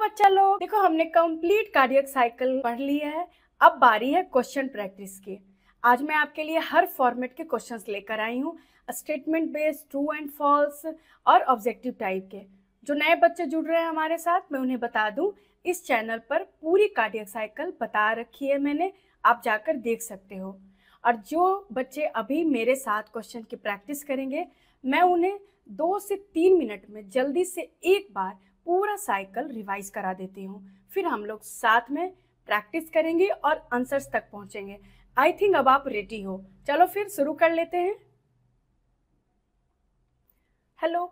बच्चा लोग, देखो हमने कंप्लीट कार्डियक साइकिल पढ़ लिया है। अब बारी है क्वेश्चन प्रैक्टिस की। आज मैं आपके लिए हर फॉर्मेट के क्वेश्चंस लेकर आई हूँ, statement based, true and false और ऑब्जेक्टिव टाइप के। जो नए बच्चे जुड़ रहे हैं हमारे साथ, मैं उन्हें बता दूं, इस चैनल पर पूरी कार्डियक साइकिल बता रखी है मैंने, आप जाकर देख सकते हो। और जो बच्चे अभी मेरे साथ क्वेश्चन की प्रैक्टिस करेंगे, मैं उन्हें 2 से 3 मिनट में जल्दी से एक बार पूरा साइकिल रिवाइज करा देती हूँ। फिर हम लोग साथ में प्रैक्टिस करेंगे और आंसर्स तक पहुंचेंगे। आई थिंक अब आप रेडी हो। चलो फिर शुरू कर लेते हैं। हेलो,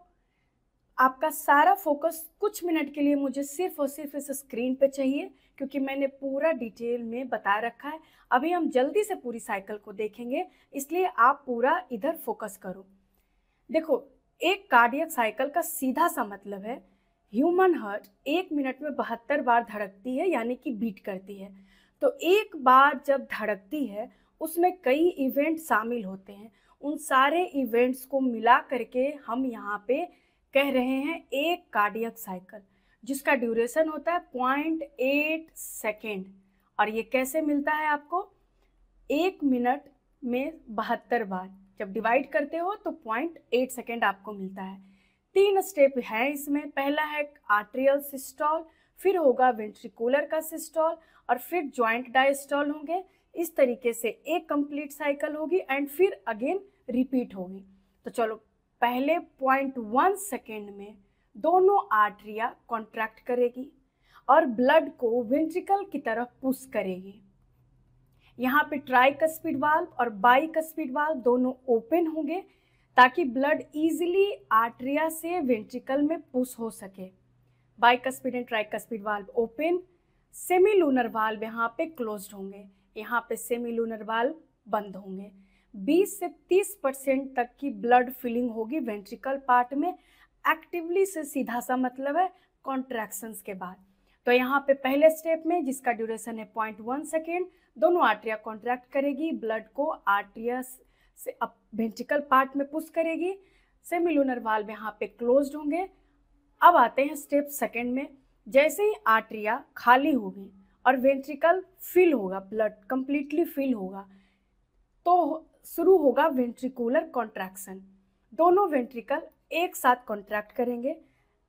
आपका सारा फोकस कुछ मिनट के लिए मुझे सिर्फ और सिर्फ इस स्क्रीन पे चाहिए, क्योंकि मैंने पूरा डिटेल में बता रखा है। अभी हम जल्दी से पूरी साइकिल को देखेंगे, इसलिए आप पूरा इधर फोकस करो। देखो, एक कार्डियक साइकिल का सीधा सा मतलब है ह्यूमन हार्ट 1 मिनट में 72 बार धड़कती है, यानी कि बीट करती है। तो एक बार जब धड़कती है, उसमें कई इवेंट शामिल होते हैं। उन सारे इवेंट्स को मिला करके हम यहाँ पे कह रहे हैं एक कार्डियक साइकिल, जिसका ड्यूरेशन होता है 0.8 सेकेंड। और ये कैसे मिलता है आपको? 1 मिनट में 72 बार जब डिवाइड करते हो तो 0.8 सेकेंड आपको मिलता है। 3 स्टेप है इसमें। पहला है आर्ट्रियल सिस्टोल, फिर होगा वेंट्रिकुलर का सिस्टोल, और फिर जॉइंट डायस्टोल होंगे। इस तरीके से एक कंप्लीट साइकिल होगी एंड फिर अगेन रिपीट होगी। तो चलो, पहले 0.1 सेकेंड में दोनों आर्टरिया कॉन्ट्रैक्ट करेगी और ब्लड को वेंट्रिकल की तरफ पुश करेगी। यहाँ पे ट्राइकस्पिड वाल्व और बाइकस्पिड वाल्व दोनों ओपन होंगे, ताकि ब्लड इजीली आर्टरिया से वेंट्रिकल में पुश हो सके। Bicuspid and tricuspid valve open, semilunar valve यहाँ पे क्लोज्ड होंगे, यहाँ पे सेमीलूनर वाल्व बंद होंगे। 20 से 30% तक की ब्लड फिलिंग होगी वेंट्रिकल पार्ट में। एक्टिवली से सीधा सा मतलब है कॉन्ट्रैक्शंस के बाद। तो यहाँ पे पहले स्टेप में, जिसका ड्यूरेशन है 0.1 सेकेंड, दोनों आर्टरिया कॉन्ट्रैक्ट करेगी, ब्लड को आर्टरिया से अब वेंट्रिकल पार्ट में पुश करेगी। सेमीलूनर वाल्व यहाँ पे क्लोज्ड होंगे। अब आते हैं स्टेप सेकेंड में। जैसे ही आर्टरिया खाली होगी और वेंट्रिकल फिल होगा, ब्लड कंप्लीटली फिल होगा, तो शुरू होगा वेंट्रिकुलर कॉन्ट्रैक्शन। दोनों वेंट्रिकल एक साथ कॉन्ट्रैक्ट करेंगे।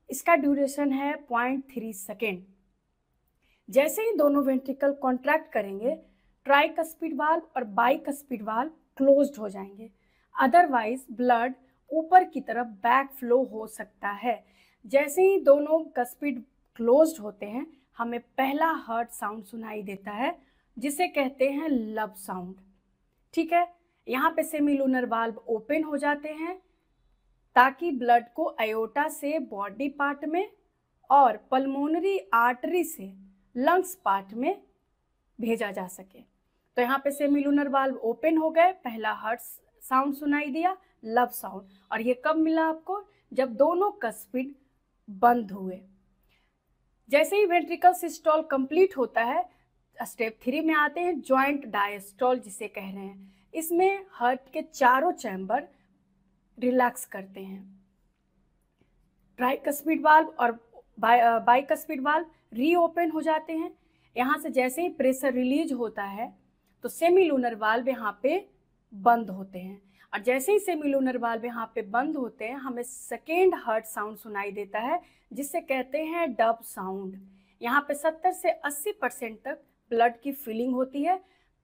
इसका ड्यूरेशन है 0.3 सेकेंड। जैसे ही दोनों वेंट्रिकल कॉन्ट्रैक्ट करेंगे, ट्राइकस्पिड वाल्व और बाइकस्पिड वाल्व क्लोज्ड हो जाएंगे। अदरवाइज ब्लड ऊपर की तरफ बैक फ्लो हो सकता है। जैसे ही दोनों कस्पिड क्लोज्ड होते हैं, हमें पहला हार्ट साउंड सुनाई देता है, जिसे कहते हैं लब साउंड। ठीक है, यहाँ पे सेमीलूनर वाल्व ओपन हो जाते हैं, ताकि ब्लड को अयोटा से बॉडी पार्ट में और पल्मोनरी आर्टरी से लंग्स पार्ट में भेजा जा सके। तो यहाँ पे सेमीलूनर वाल्व ओपन हो गए, पहला हार्ट साउंड सुनाई दिया, लब साउंड। और ये कब मिला आपको? जब दोनों कस्पिड बंद हुए। जैसे ही वेंट्रिकल सिस्टोल कंप्लीट होता है, स्टेप 3 में आते हैं जॉइंट डायस्टोल, जिसे कह रहे हैं। इसमें हार्ट के चारों चैम्बर रिलैक्स करते हैं। ट्राइकस्पिड वाल्व और बाइकस्पिड वाल्व रीओपन हो जाते हैं। यहाँ से जैसे ही प्रेशर रिलीज होता है, तो सेमीलूनर वाल्व यहाँ पे बंद होते हैं। और जैसे ही सेमीलूनर वाल्व यहाँ पे बंद होते हैं, हमें सेकेंड हार्ट साउंड सुनाई देता है, जिसे कहते हैं डब साउंड। यहाँ पे 70 से 80% तक ब्लड की फिलिंग होती है।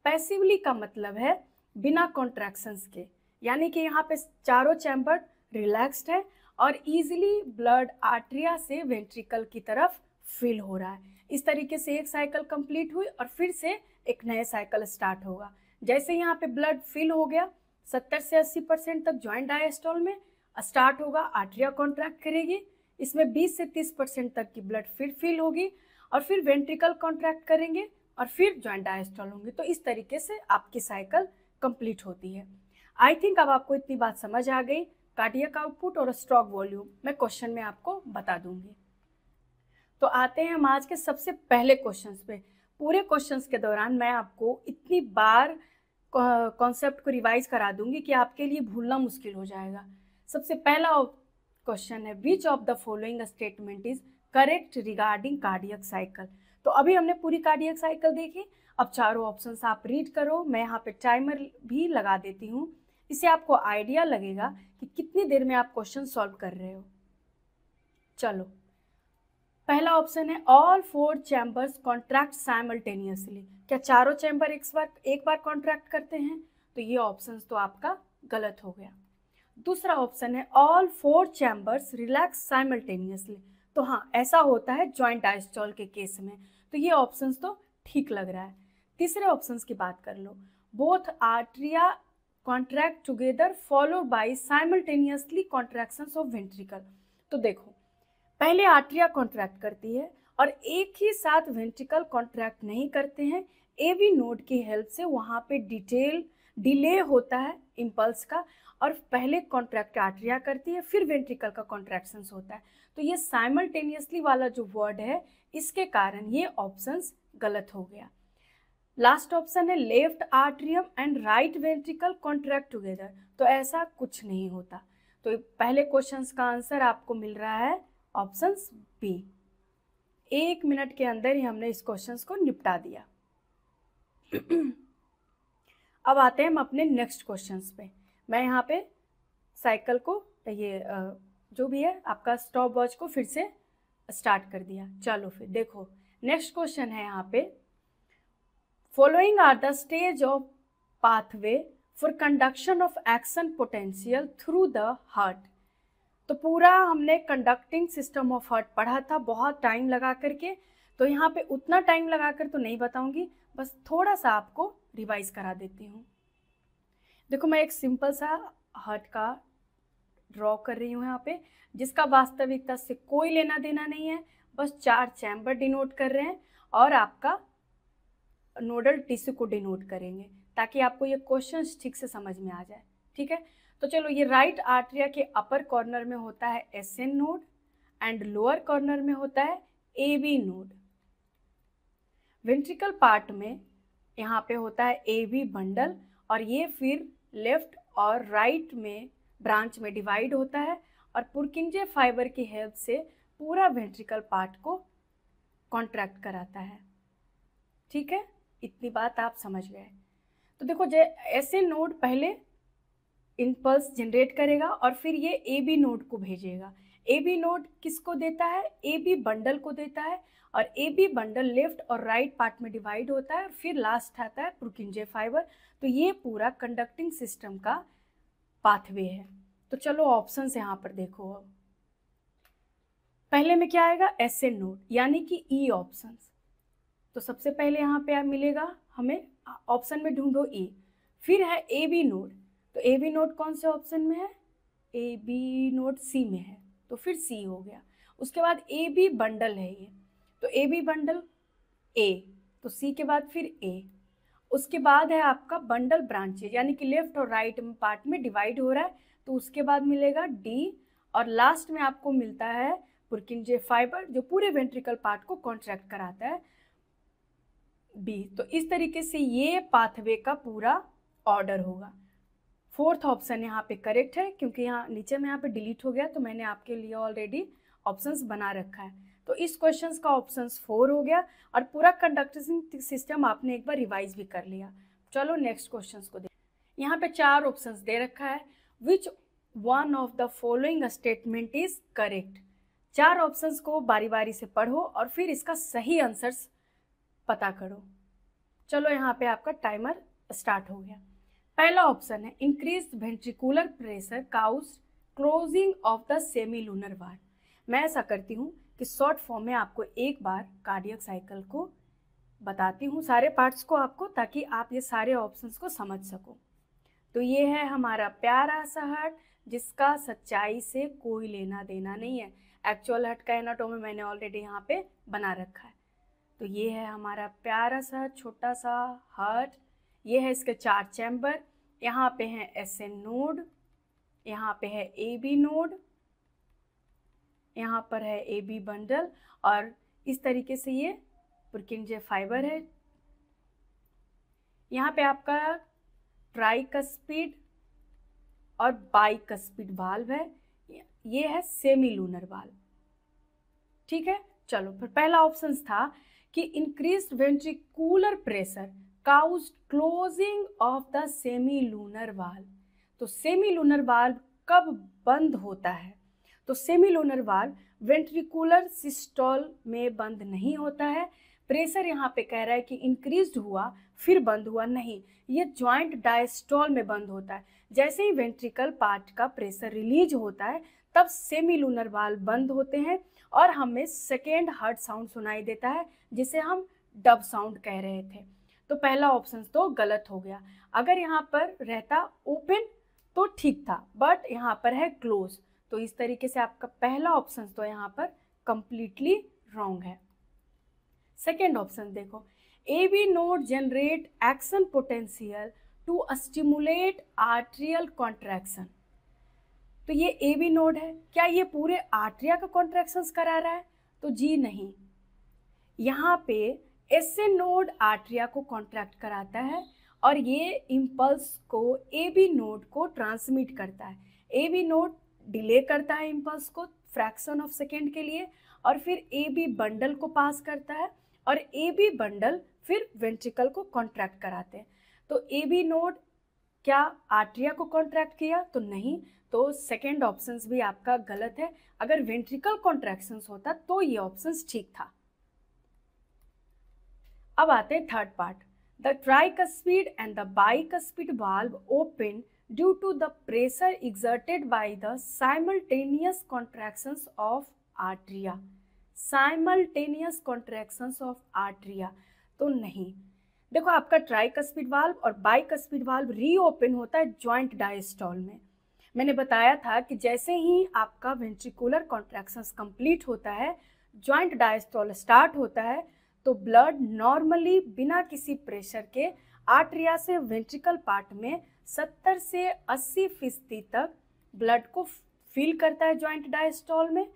पैसिवली का मतलब है बिना कॉन्ट्रैक्शंस के, यानी कि यहाँ पे चारों चैम्बर रिलैक्स्ड है और इजीली ब्लड आर्टरिया से वेंट्रिकल की तरफ फिल हो रहा है। इस तरीके से एक साइकिल कंप्लीट हुई और फिर से एक नया साइकिल स्टार्ट होगा। जैसे यहाँ पे ब्लड फिल हो गया, 70 से 80% तक जॉइंट डायस्टोल में स्टार्ट होगा, आर्टरिया कॉन्ट्रैक्ट करेगी। इसमें 20 से 30% तक की ब्लड फिर फिल होगी और फिर वेंट्रिकल कॉन्ट्रैक्ट करेंगे और फिर जॉइंट डायस्टोल होंगे। तो इस तरीके से आपकी साइकिल कंप्लीट होती है। आई थिंक अब आपको इतनी बात समझ आ गई। कार्डियक आउटपुट और स्ट्रोक वॉल्यूम मैं क्वेश्चन में आपको बता दूंगी। तो आते हैं हम आज के सबसे पहले क्वेश्चंस पे। पूरे क्वेश्चंस के दौरान मैं आपको इतनी बार कॉन्सेप्ट को रिवाइज करा दूंगी कि आपके लिए भूलना मुश्किल हो जाएगा। सबसे पहला क्वेश्चन है, which of the following statement is correct regarding cardiac cycle. तो अभी हमने पूरी कार्डियक साइकिल देखी, अब चारों ऑप्शंस आप रीड करो। मैं यहाँ पे टाइमर भी लगा देती हूँ, इससे आपको आइडिया लगेगा कि कितनी देर में आप क्वेश्चन सॉल्व कर रहे हो। चलो, पहला ऑप्शन है ऑल 4 चैम्बर्स कॉन्ट्रैक्ट साइमल्टेनियसली। क्या चारों चैम्बर एक बार कॉन्ट्रैक्ट करते हैं? तो ये ऑप्शन तो आपका गलत हो गया। दूसरा ऑप्शन है ऑल 4 चैम्बर्स रिलैक्स साइमल्टेनियसली। तो हाँ, ऐसा होता है जॉइंट डायस्टोल के केस में, तो ये ऑप्शन तो ठीक लग रहा है। तीसरे ऑप्शन की बात कर लो, both atria contract together followed by simultaneously contractions of ventricle. तो देखो, पहले आर्टरिया कॉन्ट्रैक्ट करती है और एक ही साथ वेंट्रिकल कॉन्ट्रैक्ट नहीं करते हैं। एवी नोड की हेल्प से वहाँ पे डिले होता है इम्पल्स का, और पहले कॉन्ट्रैक्ट आर्टरिया करती है, फिर वेंट्रिकल का कॉन्ट्रैक्शंस होता है। तो ये साइमल्टेनियसली वाला जो वर्ड है, इसके कारण ये ऑप्शंस गलत हो गया। लास्ट ऑप्शन है left atrium and right ventricle contract together. तो ऐसा कुछ नहीं होता। तो पहले क्वेश्चंस का आंसर आपको मिल रहा है ऑप्शन बी। 1 मिनट के अंदर ही हमने इस क्वेश्चन को निपटा दिया। अब आते हैं हम अपने नेक्स्ट क्वेश्चंस पे। मैं यहाँ पे साइकिल को ये जो भी है आपका स्टॉप वॉच को फिर से स्टार्ट कर दिया। चलो फिर देखो, नेक्स्ट क्वेश्चन है यहाँ पे, following are the stage of pathway for conduction of action potential through the heart. तो पूरा हमने कंडक्टिंग सिस्टम ऑफ हार्ट पढ़ा था बहुत टाइम लगा करके, तो यहाँ पे उतना टाइम लगा कर तो नहीं बताऊंगी, बस थोड़ा सा आपको रिवाइज करा देती हूँ। देखो, मैं एक सिंपल सा हार्ट का ड्रॉ कर रही हूँ यहाँ पे, जिसका वास्तविकता से कोई लेना देना नहीं है, बस 4 चैम्बर डिनोट कर रहे हैं और आपका नोडल टिश्यू को डिनोट करेंगे, ताकि आपको ये क्वेश्चन ठीक से समझ में आ जाए। ठीक है, तो चलो, ये राइट आर्टरिया के अपर कॉर्नर में होता है SN node and lower corner में होता है एबी नोड। वेंट्रिकल पार्ट में यहाँ पे होता है एबी बंडल, और ये फिर लेफ्ट और राइट में ब्रांच में डिवाइड होता है और पुरकिंजे फाइबर की हेल्प से पूरा वेंट्रिकल पार्ट को कॉन्ट्रैक्ट कराता है। ठीक है, इतनी बात आप समझ गए। तो देखो, एसएन नोड पहले इम्पल्स जनरेट करेगा और फिर ये एबी नोड को भेजेगा। एबी नोड किसको देता है? एबी बंडल को देता है, और एबी बंडल लेफ्ट और राइट पार्ट में डिवाइड होता है, फिर लास्ट आता है पुरकिंजे फाइबर। तो ये पूरा कंडक्टिंग सिस्टम का पाथवे है। तो चलो ऑप्शंस यहाँ पर देखो। अब पहले में क्या आएगा? एसएन नोड, यानी कि ई ऑप्शन। तो सबसे पहले यहाँ पे मिलेगा हमें, ऑप्शन में ढूंढो ई। फिर है एबी नोड, तो एबी नोड कौन से ऑप्शन में है? एबी नोड सी में है, तो फिर सी हो गया। उसके बाद एबी बंडल है ये, तो एबी बंडल ए, तो सी के बाद फिर ए। उसके बाद है आपका बंडल ब्रांचेज, यानी कि लेफ्ट और राइट पार्ट में डिवाइड हो रहा है, तो उसके बाद मिलेगा डी, और लास्ट में आपको मिलता है पुरकिंजे फाइबर, जो पूरे वेंट्रिकल पार्ट को कॉन्ट्रैक्ट कराता है, बी। तो इस तरीके से ये पाथवे का पूरा ऑर्डर होगा। फोर्थ ऑप्शन यहाँ पे करेक्ट है, क्योंकि यहाँ नीचे में यहाँ पे डिलीट हो गया, तो मैंने आपके लिए ऑलरेडी ऑप्शंस बना रखा है। तो इस क्वेश्चन का ऑप्शंस 4 हो गया, और पूरा कंडक्टिंग सिस्टम आपने एक बार रिवाइज भी कर लिया। चलो नेक्स्ट क्वेश्चन को देख। यहाँ पे 4 ऑप्शंस दे रखा है, which one of the following statement is correct. 4 options को बारी बारी से पढ़ो और फिर इसका सही आंसर्स पता करो। चलो, यहाँ पे आपका टाइमर स्टार्ट हो गया। पहला ऑप्शन है increase ventricular pressure cause closing of the semi lunar valve. मैं ऐसा करती हूँ कि शॉर्ट फॉर्म में आपको एक बार कार्डियक साइकिल को बताती हूँ, सारे पार्ट्स को आपको, ताकि आप ये सारे ऑप्शंस को समझ सको। तो ये है हमारा प्यारा सा हार्ट, जिसका सच्चाई से कोई लेना देना नहीं है। एक्चुअल हार्ट का एनाटॉमी मैंने ऑलरेडी यहाँ पे बना रखा है। तो ये है हमारा प्यारा सा छोटा सा हार्ट। ये है इसके 4 चैम्बर, यहाँ पे है एसएन नोड, यहाँ पे है एबी नोड, यहाँ पर है एबी बंडल, और इस तरीके से ये पुरकिंजे फाइबर है। यहाँ पे आपका ट्राइकस्पिड और बाइकस्पिड वाल्व है, ये है सेमी लूनर वाल्व। ठीक है, चलो फिर पहला ऑप्शन था कि increased ventricular pressure caused closing of the semi lunar valve. तो सेमी लूनर वाल्व कब बंद होता है? तो semi lunar valve ventricular systole में बंद नहीं होता है। प्रेशर यहाँ पे कह रहा है कि इंक्रीज्ड हुआ फिर बंद हुआ, नहीं, ये ज्वाइंट डायस्टोल में बंद होता है। जैसे ही वेंट्रिकल पार्ट का प्रेशर रिलीज होता है तब सेमी लूनर वाल्व बंद होते हैं और हमें सेकेंड हार्ट साउंड सुनाई देता है जिसे हम डब साउंड कह रहे थे। तो पहला ऑप्शन तो गलत हो गया। अगर यहाँ पर रहता ओपन तो ठीक था, बट यहाँ पर है क्लोज, तो इस तरीके से आपका पहला ऑप्शन तो यहाँ पर कंप्लीटली रॉन्ग है। सेकेंड ऑप्शन देखो, AB node generate action potential to stimulate atrial contraction. तो ये AB नोड है, क्या ये पूरे आर्ट्रिया का कॉन्ट्रैक्शंस करा रहा है? तो जी नहीं, यहाँ पे SA नोड आर्ट्रिया को कॉन्ट्रैक्ट कराता है और ये इम्पल्स को AB नोड को ट्रांसमिट करता है। AB नोड डिले करता है इम्पल्स को फ्रैक्शन ऑफ सेकेंड के लिए और फिर AB बंडल को पास करता है और AB बंडल फिर वेंट्रिकल को कॉन्ट्रैक्ट कराते हैं। तो AB नोड क्या आर्ट्रिया को कॉन्ट्रैक्ट किया? तो नहीं, तो सेकेंड ऑप्शंस भी आपका गलत है। अगर वेंट्रिकल कॉन्ट्रैक्शंस होता तो ये ऑप्शंस ठीक था। अब आते हैं third part, the tricuspid and the bicuspid valve open due to the pressure exerted by the simultaneous contractions of arteria। Simultaneous contractions of atria तो नहीं। देखो, आपका ट्राइकस्पिड वाल्व और बाइकस्पिड वाल्व रीओपन होता है ज्वाइंट डायस्टोल में। मैंने बताया था कि जैसे ही आपका वेंट्रिकुलर कॉन्ट्रैक्शंस कंप्लीट होता है, ज्वाइंट डायस्टोल स्टार्ट होता है, तो ब्लड नॉर्मली बिना किसी प्रेशर के आर्ट्रिया से वेंट्रिकल पार्ट में 70 से 80% तक ब्लड को फील करता है ज्वाइंट डायस्टोल में,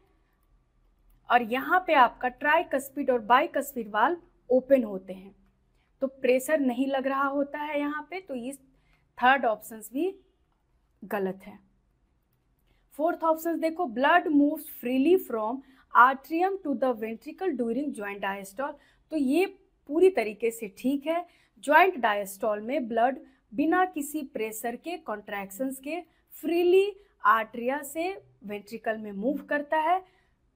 और यहाँ पे आपका ट्राइकस्पिड और बाइकस्पिड वाल्व ओपन होते हैं, तो प्रेशर नहीं लग रहा होता है यहाँ पे, तो इस थर्ड ऑप्शन भी गलत है। फोर्थ ऑप्शन देखो, blood moves freely from atrium to the ventricle during joint diastole. तो ये पूरी तरीके से ठीक है। ज्वाइंट डायस्टोल में ब्लड बिना किसी प्रेशर के कॉन्ट्रैक्शंस के फ्रीली आर्ट्रिया से वेंट्रिकल में मूव करता है,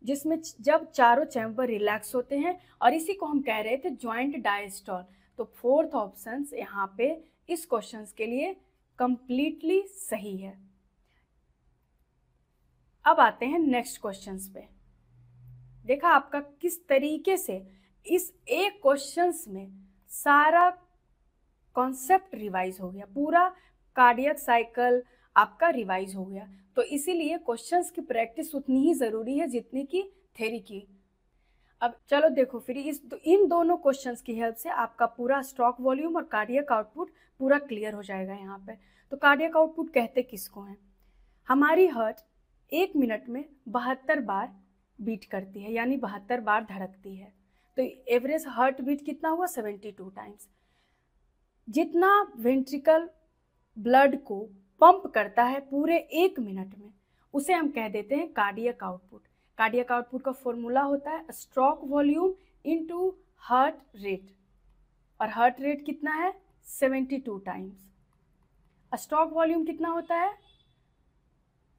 जिसमें जब चारों चैम्बर रिलैक्स होते हैं, और इसी को हम कह रहे थे ज्वाइंट डायस्टोल। तो फोर्थ ऑप्शन यहाँ पे इस क्वेश्चन के लिए कंप्लीटली सही है। अब आते हैं नेक्स्ट क्वेश्चंस पे। देखा आपका किस तरीके से इस एक क्वेश्चंस में सारा कॉन्सेप्ट रिवाइज हो गया, पूरा कार्डियक साइकिल आपका रिवाइज हो गया। तो इसीलिए क्वेश्चंस की प्रैक्टिस उतनी ही ज़रूरी है जितनी की थ्योरी की। अब चलो देखो फिर इन दोनों क्वेश्चंस की हेल्प से आपका पूरा स्ट्रोक वॉल्यूम और कार्डियक आउटपुट पूरा क्लियर हो जाएगा यहाँ पे। तो कार्डियक आउटपुट कहते किसको हैं? हमारी हार्ट 1 मिनट में 72 बार बीट करती है, यानी 72 बार धड़कती है। तो एवरेज हार्ट बीट कितना हुआ? 72 टाइम्स। जितना वेंट्रिकल ब्लड को पंप करता है पूरे 1 मिनट में, उसे हम कह देते हैं कार्डियक आउटपुट। कार्डियक आउटपुट का फॉर्मूला होता है stroke volume into heart rate, और हार्ट रेट कितना है? 72 टाइम्स। स्ट्रोक वॉल्यूम कितना होता है?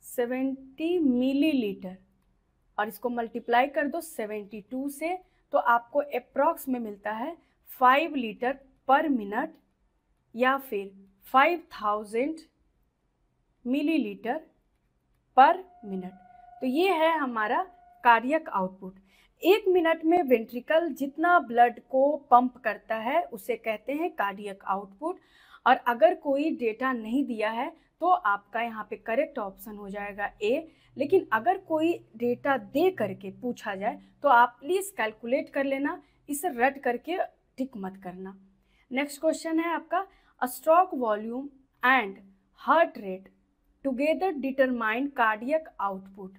70 मिलीलीटर, और इसको मल्टीप्लाई कर दो 72 से, तो आपको अप्रॉक्स में मिलता है 5 लीटर पर मिनट या फिर 5000 मिलीलीटर पर मिनट। तो ये है हमारा कार्डियक आउटपुट। 1 मिनट में वेंट्रिकल जितना ब्लड को पंप करता है उसे कहते हैं कार्डियक आउटपुट। और अगर कोई डेटा नहीं दिया है तो आपका यहाँ पे करेक्ट ऑप्शन हो जाएगा ए। लेकिन अगर कोई डेटा दे करके पूछा जाए तो आप प्लीज़ कैलकुलेट कर लेना, इसे रट करके टिक मत करना। नेक्स्ट क्वेश्चन है आपका, stroke volume and heart rate together determine cardiac output.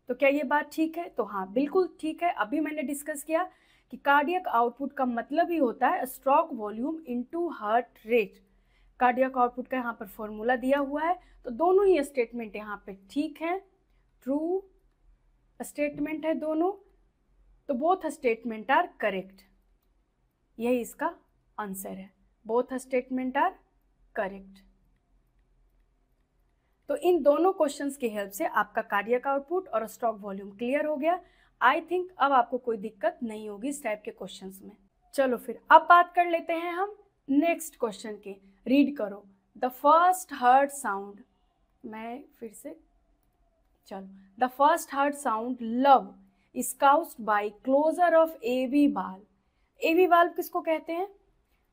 तो क्या ये बात ठीक है? तो हाँ, बिल्कुल ठीक है। अभी मैंने डिस्कस किया कि कार्डियक आउटपुट का मतलब ही होता है stroke volume into heart rate. Cardiac output का यहाँ पर फॉर्मूला दिया हुआ है, तो दोनों ही स्टेटमेंट यहाँ पे ठीक है, ट्रू स्टेटमेंट है दोनों। तो बोथ स्टेटमेंट आर करेक्ट, यही इसका आंसर है, बोथ स्टेटमेंट आर करेक्ट। तो इन दोनों क्वेश्चंस की हेल्प से आपका कार्डियक आउटपुट और स्ट्रोक वॉल्यूम क्लियर हो गया। आई थिंक अब आपको कोई दिक्कत नहीं होगी इस टाइप के क्वेश्चंस में। चलो फिर अब बात कर लेते हैं हम नेक्स्ट क्वेश्चन की। रीड करो द फर्स्ट हर्ड साउंड, मैं फिर से चलो, the first heart sound lub is caused by closure of AV valve. AV valve किसको कहते हैं?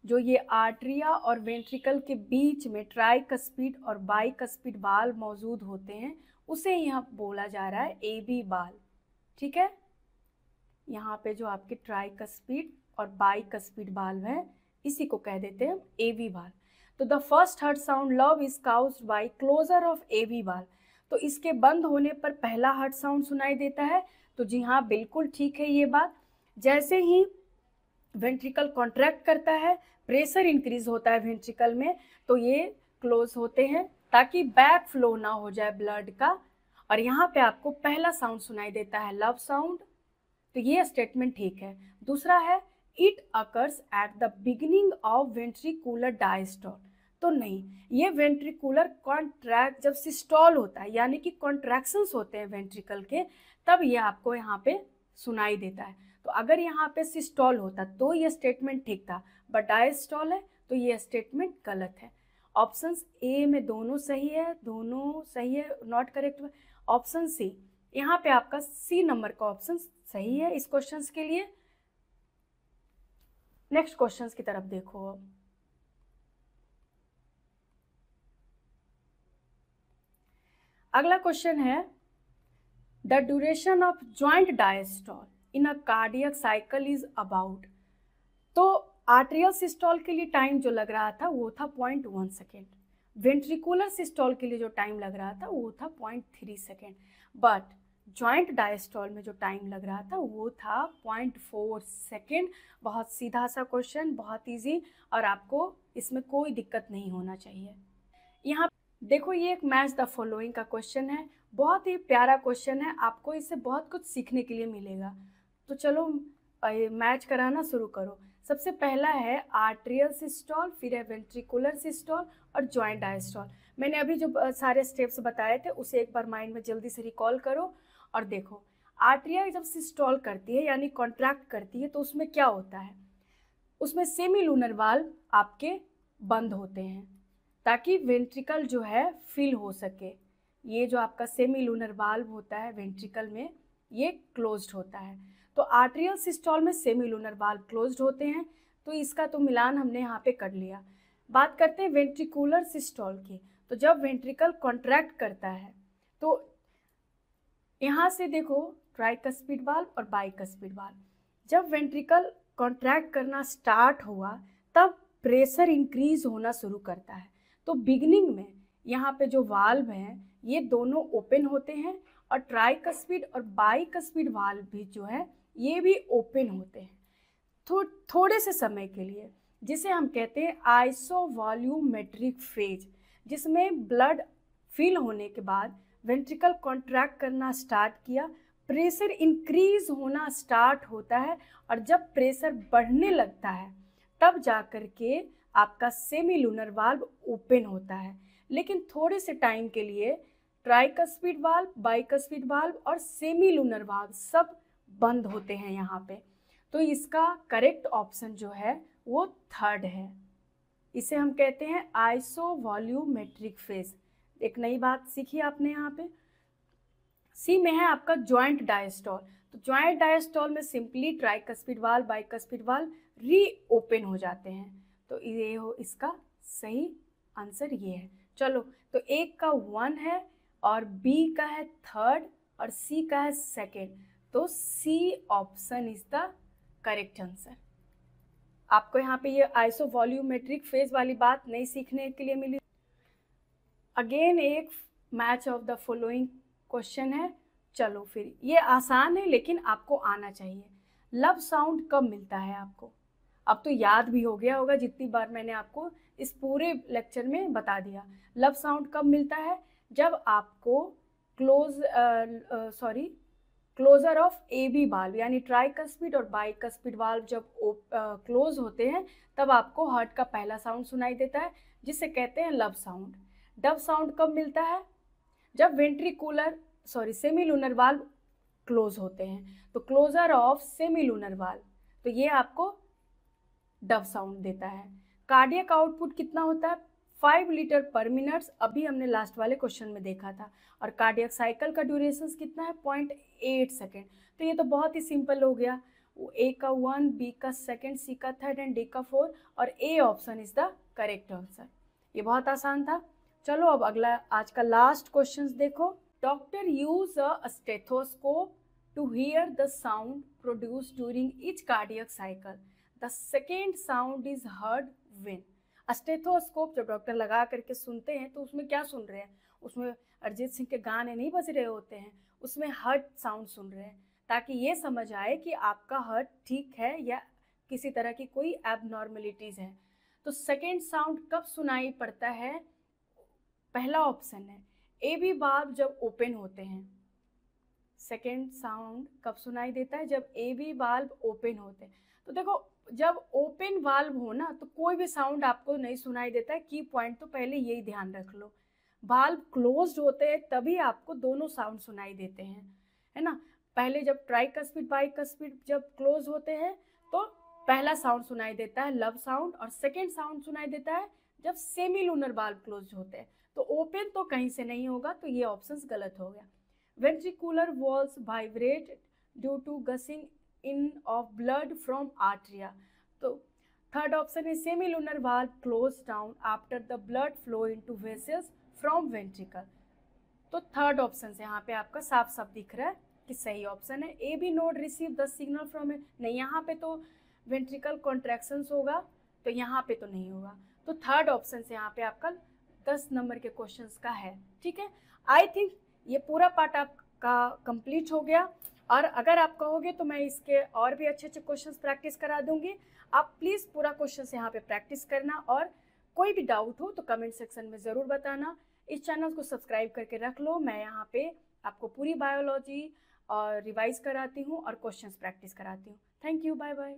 जो ये आर्टरिया और वेंट्रिकल के बीच में ट्राइकस्पिड और बाइकस्पिड वाल्व मौजूद होते हैं, उसे यहाँ बोला जा रहा है एवी वाल्व। ठीक है, यहाँ पे जो आपके ट्राइकस्पिड और बाइकस्पिड वाल्व है इसी को कह देते हैं एवी वाल्व। तो the first heart sound lub is caused by closure of AV valve, तो इसके बंद होने पर पहला हर्ड साउंड सुनाई देता है। तो जी हाँ, बिल्कुल ठीक है ये बात। जैसे ही वेंट्रिकल कॉन्ट्रैक्ट करता है, प्रेशर इंक्रीज होता है वेंट्रिकल में, तो ये क्लोज होते हैं ताकि बैक फ्लो ना हो जाए ब्लड का, और यहाँ पे आपको पहला साउंड सुनाई देता है लव साउंड। तो ये स्टेटमेंट ठीक है। दूसरा है it occurs at the beginning of ventricular diastole, तो नहीं, ये वेंट्रिकुलर कॉन्ट्रैक्ट जब सिस्टोल होता है यानी कि कॉन्ट्रैक्शंस होते हैं वेंट्रिकल के, तब ये आपको यहाँ पे सुनाई देता है। तो अगर यहाँ पे सिस्टोल होता तो ये स्टेटमेंट ठीक था, बट डायस्टोल है तो ये स्टेटमेंट गलत है। ऑप्शंस ए में दोनों सही है, दोनों सही है, नॉट करेक्ट। ऑप्शन सी, यहाँ पे आपका सी नंबर का ऑप्शन सही है इस क्वेश्चन के लिए। नेक्स्ट क्वेश्चन की तरफ देखो। अगला क्वेश्चन है the duration of joint diastole in a cardiac cycle is about. तो आर्ट्रियल सिस्टोल के लिए टाइम जो लग रहा था वो था 0.1 सेकेंड, वेंट्रिकुलर सिस्टोल के लिए जो टाइम लग रहा था वो था 0.3 सेकेंड, बट ज्वाइंट डायस्टोल में जो टाइम लग रहा था वो था 0.4 सेकेंड। बहुत सीधा सा क्वेश्चन, बहुत इजी, और आपको इसमें कोई दिक्कत नहीं होना चाहिए। यहाँ देखो, ये एक मैच द फॉलोइंग का क्वेश्चन है, बहुत ही प्यारा क्वेश्चन है, आपको इससे बहुत कुछ सीखने के लिए मिलेगा। तो चलो मैच कराना शुरू करो। सबसे पहला है आर्ट्रियल सिस्टोल, फिर है वेंट्रिकुलर सिस्टोल और ज्वाइंट डायस्टोल। मैंने अभी जो सारे स्टेप्स बताए थे उसे एक बार माइंड में जल्दी से रिकॉल करो और देखो। आर्ट्रिया जब सिस्टोल करती है यानी कॉन्ट्रैक्ट करती है तो उसमें क्या होता है, उसमें सेमी लूनर वाल्व आपके बंद होते हैं ताकि वेंट्रिकल जो है फिल हो सके। ये जो आपका सेमी लूनर वाल्व होता है वेंट्रिकल में, ये क्लोज्ड होता है। तो आर्ट्रियल सिस्टोल में सेमी लूनर वाल्व क्लोज्ड होते हैं, तो इसका तो मिलान हमने यहाँ पे कर लिया। बात करते हैं वेंट्रिकुलर सिस्टोल की। तो जब वेंट्रिकल कॉन्ट्रैक्ट करता है तो यहाँ से देखो ट्राइकस्पिड वाल्व और बाइकस्पिड वाल्व, जब वेंट्रिकल कॉन्ट्रैक्ट करना स्टार्ट हुआ तब प्रेशर इंक्रीज होना शुरू करता है। तो बिगिनिंग में यहाँ पे जो वाल्व हैं ये दोनों ओपन होते हैं और ट्राइकस्पिड और बाइकस्पिड वाल्व भी जो है ये भी ओपन होते हैं थोड़े से समय के लिए, जिसे हम कहते हैं आइसोवॉल्यूमेट्रिक फेज, जिसमें ब्लड फिल होने के बाद वेंट्रिकल कॉन्ट्रैक्ट करना स्टार्ट किया, प्रेशर इंक्रीज होना स्टार्ट होता है, और जब प्रेशर बढ़ने लगता है तब जाकर के आपका सेमी लूनर वाल्व ओपन होता है। लेकिन थोड़े से टाइम के लिए ट्राइकस्पिड वाल्व, बाइकस्पिड वाल्व और सेमी लूनर वाल्व सब बंद होते हैं यहाँ पे। तो इसका करेक्ट ऑप्शन जो है वो थर्ड है, इसे हम कहते हैं आइसोवॉल्यूमेट्रिक फेज। एक नई बात सीखी आपने यहाँ पे। सी में है आपका ज्वाइंट डायस्टोल। तो ज्वाइंट डायस्टोल में simply tricuspid valve, bicuspid valve री ओपन हो जाते हैं। तो ये हो इसका सही आंसर ये है। चलो, तो एक का 1 है और बी का है थर्ड और सी का है सेकेंड, तो C option is the correct answer. आपको यहाँ पे ये आइसोवॉल्यूमेट्रिक फेज वाली बात नहीं सीखने के लिए मिली। अगेन एक match of the following question है। चलो फिर, ये आसान है लेकिन आपको आना चाहिए। लव साउंड कब मिलता है आपको? अब तो याद भी हो गया होगा जितनी बार मैंने आपको इस पूरे लेक्चर में बता दिया। लव साउंड कब मिलता है? जब आपको closure of A B valve, यानी ट्राइकस्पिड और बाइकस्पिड वाल्व जब क्लोज होते हैं तब आपको हार्ट का पहला साउंड सुनाई देता है, जिसे कहते हैं लब साउंड। डब साउंड कब मिलता है? जब सेमीलूनर वाल्व क्लोज होते हैं। तो क्लोजर ऑफ सेमीलूनर वाल्व, तो ये आपको डब साउंड देता है। कार्डियक आउटपुट कितना होता है? 5 लीटर पर मिनट, अभी हमने लास्ट वाले क्वेश्चन में देखा था। और कार्डियक साइकिल का ड्यूरेशन कितना है? 0.8 सेकेंड। तो ये तो बहुत ही सिंपल हो गया, ए का 1, बी का 2, सी का 3 एंड डी का 4, और A option is the correct answer. ये बहुत आसान था। चलो अब अगला आज का लास्ट क्वेश्चन देखो। Doctor use a stethoscope to hear the sound produce during each cardiac cycle. The second sound is heard when. Stethoscope जब डॉक्टर लगा करके सुनते हैं तो उसमें क्या सुन रहे हैं? उसमें अरिजीत सिंह के गाने नहीं बज रहे होते हैं, उसमें हार्ट साउंड सुन रहे हैं, ताकि ये समझ आए कि आपका हार्ट ठीक है या किसी तरह की कोई एबनॉर्मलिटीज़ है। तो सेकेंड साउंड कब सुनाई पड़ता है? पहला ऑप्शन है ए बी वाल्व जब ओपन होते हैं। सेकेंड साउंड कब सुनाई देता है? जब ए बी वाल्व ओपन होते हैं। तो देखो, जब ओपन वाल्व हो ना तो कोई भी साउंड आपको नहीं सुनाई देता है। की पॉइंट तो पहले यही ध्यान रख लो। वाल्व क्लोज्ड होते हैं तभी आपको दोनों साउंड सुनाई देते हैं, है ना। पहले जब ट्राइकस्पिड बाइकस्पिड जब क्लोज होते हैं तो पहला साउंड सुनाई देता है लब साउंड, और सेकेंड साउंड सुनाई देता है जब सेमीलूनर वाल्व क्लोज होते हैं। तो ओपन तो कहीं से नहीं होगा, तो ये ऑप्शन गलत हो गया। Ventricular walls vibrate due to gushing in of blood from atria. तो थर्ड ऑप्शन है semilunar valve close down after the blood flow into vessels from ventricle. तो थर्ड ऑप्शन से यहाँ पे आपका साफ साफ दिख रहा है कि सही ऑप्शन है। A B node receive the signal from A, नहीं, यहाँ पे तो वेंट्रिकल कॉन्ट्रैक्शंस होगा, तो यहाँ पे तो नहीं होगा। तो थर्ड ऑप्शन से यहाँ पे आपका 10 नंबर के क्वेश्चंस का है। ठीक है, आई थिंक ये पूरा पार्ट आपका कंप्लीट हो गया। और अगर आप कहोगे तो मैं इसके और भी अच्छे अच्छे क्वेश्चंस प्रैक्टिस करा दूंगी। आप प्लीज़ पूरा क्वेश्चंस यहाँ पे प्रैक्टिस करना, और कोई भी डाउट हो तो कमेंट सेक्शन में ज़रूर बताना। इस चैनल को सब्सक्राइब करके रख लो। मैं यहाँ पे आपको पूरी बायोलॉजी और रिवाइज कराती हूँ और क्वेश्चंस प्रैक्टिस कराती हूँ। Thank you, bye bye.